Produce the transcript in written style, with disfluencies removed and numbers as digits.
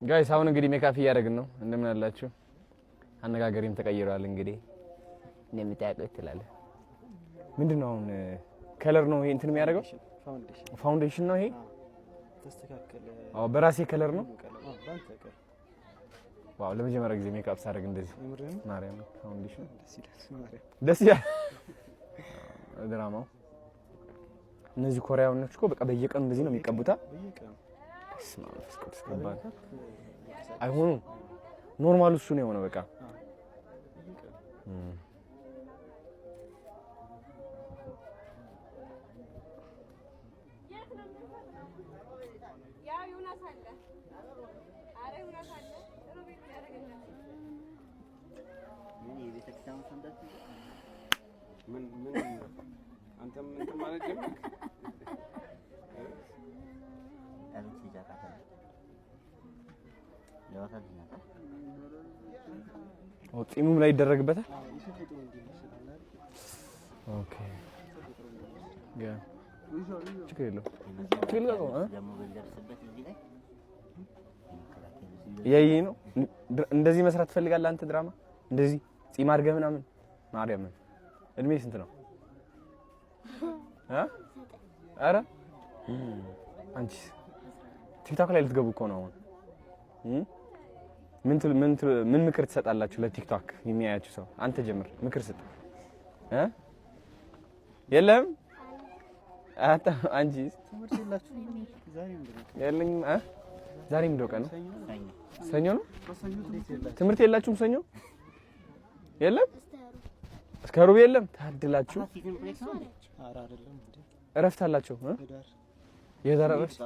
ጋይስ አሁን እንግዲህ ሜካፕ እያደረግን ነው። እንደምን አላችሁ? አነጋገሪም ተቀይሯል። እንግዲህ እንደምታውቁት ትላለህ። ምንድነው አሁን ከለር ነው ይሄ እንትን የሚያደርገው? ፋውንዴሽን ነው ይሄ። ተስተካከለ። አዎ በራሴ ከለር ነው። ዋው ለመጀመሪያ ጊዜ ሜካፕ ሳደርግ እንደዚህ ማርያም ፋውንዴሽን ደስ ይላል። ድራማው እነዚህ ኮሪያኖች እኮ በቃ በየቀኑ እንደዚህ ነው የሚቀቡታ። ስማርት ስከባል አይሆንም። ኖርማል እሱ ነው የሆነው በቃ ጢሙም ላይ ይደረግበታል። ኦኬ ያ ችግር የለውም። ያይ ነው እንደዚህ መስራት ትፈልጋለህ አንተ ድራማ እንደዚህ ጺም አድርገህ ምናምን? ማርያም እድሜ ስንት ነው? አረ አንቺ ቲክቶክ ላይ ልትገቡ እኮ ነው አሁን። ምን ምክር ትሰጣላችሁ ለቲክቶክ የሚያያችሁ ሰው? አንተ ጀምር ምክር ስጥ። የለም አታ አንቺ ትምህርት የላችሁ የለኝም። ዛሬ ምንድን ነው ቀኑ? ሰኞ ነው። ትምህርት የላችሁም ሰኞ? የለም እስከ ሩብ የለም። ታድላችሁ። እረፍት አላችሁ? የዛሬ እረፍት